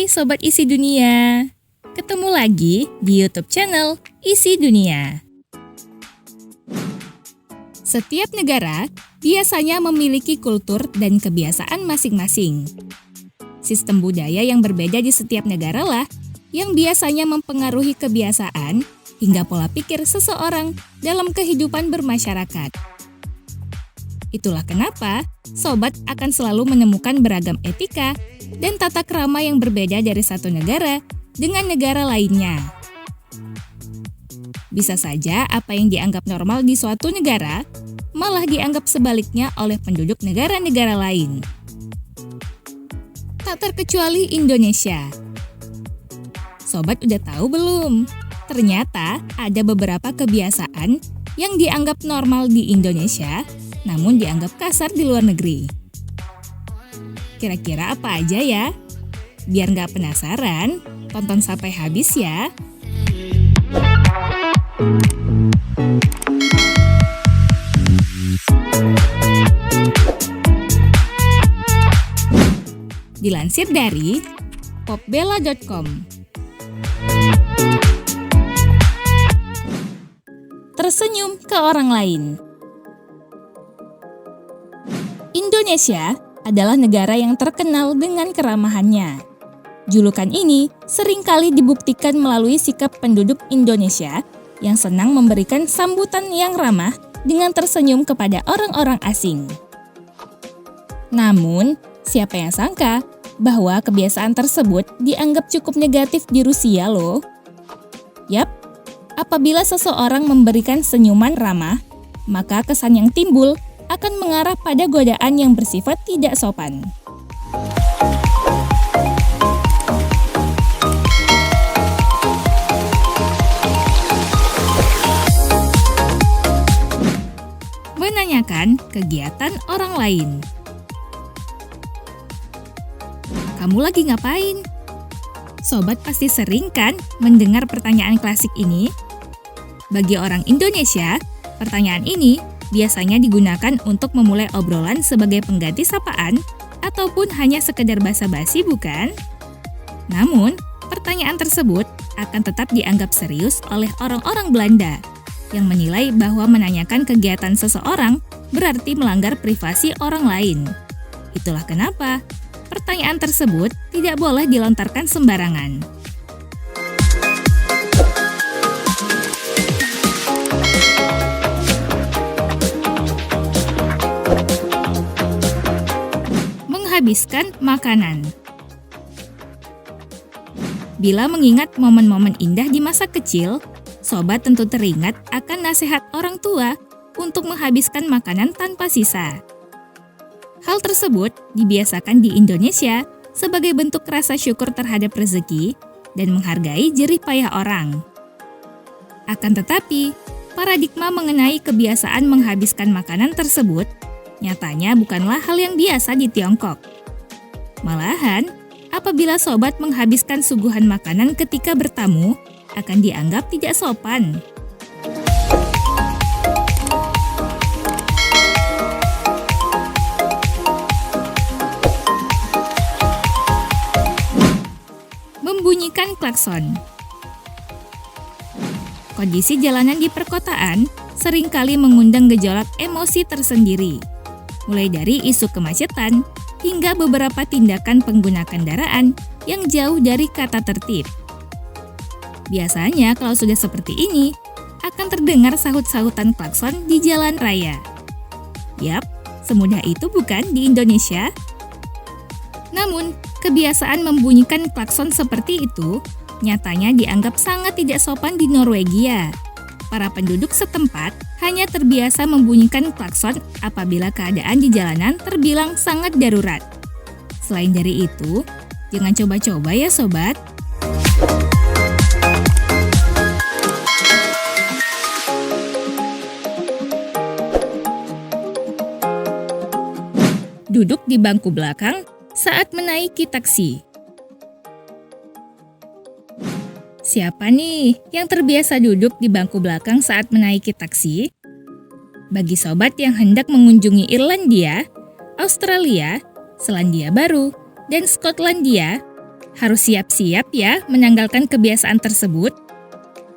Hai Sobat Isi Dunia, ketemu lagi di YouTube channel Isi Dunia. Setiap negara biasanya memiliki kultur dan kebiasaan masing-masing. Sistem budaya yang berbeda di setiap negara lah yang biasanya mempengaruhi kebiasaan hingga pola pikir seseorang dalam kehidupan bermasyarakat. Itulah kenapa Sobat akan selalu menemukan beragam etika dan tata krama yang berbeda dari satu negara dengan negara lainnya. Bisa saja apa yang dianggap normal di suatu negara malah dianggap sebaliknya oleh penduduk negara-negara lain. Tak terkecuali Indonesia. Sobat udah tahu belum? Ternyata ada beberapa kebiasaan yang dianggap normal di Indonesia, namun dianggap kasar di luar negeri. Kira-kira apa aja ya? Biar nggak penasaran, tonton sampai habis ya. Dilansir dari popbella.com. Tersenyum ke orang lain. Indonesia adalah negara yang terkenal dengan keramahannya. Julukan ini seringkali dibuktikan melalui sikap penduduk Indonesia yang senang memberikan sambutan yang ramah dengan tersenyum kepada orang-orang asing. Namun, siapa yang sangka bahwa kebiasaan tersebut dianggap cukup negatif di Rusia loh? Yap, apabila seseorang memberikan senyuman ramah, maka kesan yang timbul akan mengarah pada godaan yang bersifat tidak sopan. Menanyakan kegiatan orang lain. Kamu lagi ngapain? Sobat pasti sering kan mendengar pertanyaan klasik ini? Bagi orang Indonesia, pertanyaan ini biasanya digunakan untuk memulai obrolan sebagai pengganti sapaan ataupun hanya sekedar basa-basi, bukan? Namun, pertanyaan tersebut akan tetap dianggap serius oleh orang-orang Belanda yang menilai bahwa menanyakan kegiatan seseorang berarti melanggar privasi orang lain. Itulah kenapa pertanyaan tersebut tidak boleh dilontarkan sembarangan. Menghabiskan makanan. Bila mengingat momen-momen indah di masa kecil, Sobat tentu teringat akan nasihat orang tua untuk menghabiskan makanan tanpa sisa. Hal tersebut dibiasakan di Indonesia sebagai bentuk rasa syukur terhadap rezeki dan menghargai jerih payah orang. Akan tetapi, paradigma mengenai kebiasaan menghabiskan makanan tersebut nyatanya bukanlah hal yang biasa di Tiongkok. Malahan, apabila Sobat menghabiskan suguhan makanan ketika bertamu, akan dianggap tidak sopan. Membunyikan klakson. Kondisi jalanan di perkotaan seringkali mengundang gejolak emosi tersendiri, mulai dari isu kemacetan hingga beberapa tindakan pengguna kendaraan yang jauh dari kata tertib. Biasanya kalau sudah seperti ini, akan terdengar sahut-sahutan klakson di jalan raya. Yap, semudah itu bukan di Indonesia? Namun, kebiasaan membunyikan klakson seperti itu nyatanya dianggap sangat tidak sopan di Norwegia. Para penduduk setempat hanya terbiasa membunyikan klakson apabila keadaan di jalanan terbilang sangat darurat. Selain dari itu, jangan coba-coba ya Sobat. Duduk di bangku belakang saat menaiki taksi. Siapa nih yang terbiasa duduk di bangku belakang saat menaiki taksi? Bagi sobat yang hendak mengunjungi Irlandia, Australia, Selandia Baru, dan Skotlandia, Harus siap-siap ya menanggalkan kebiasaan tersebut,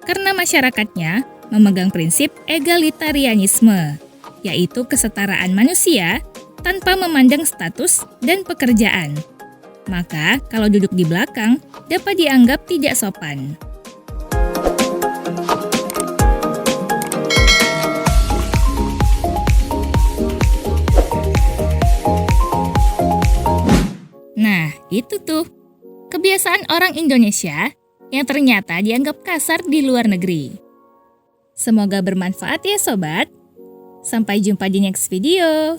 karena masyarakatnya memegang prinsip egalitarianisme, yaitu kesetaraan manusia tanpa memandang status dan pekerjaan. Maka, kalau duduk di belakang, dapat dianggap tidak sopan. Nah, itu tuh, kebiasaan orang Indonesia yang ternyata dianggap kasar di luar negeri. Semoga bermanfaat ya sobat. Sampai jumpa di next video.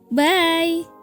Bye!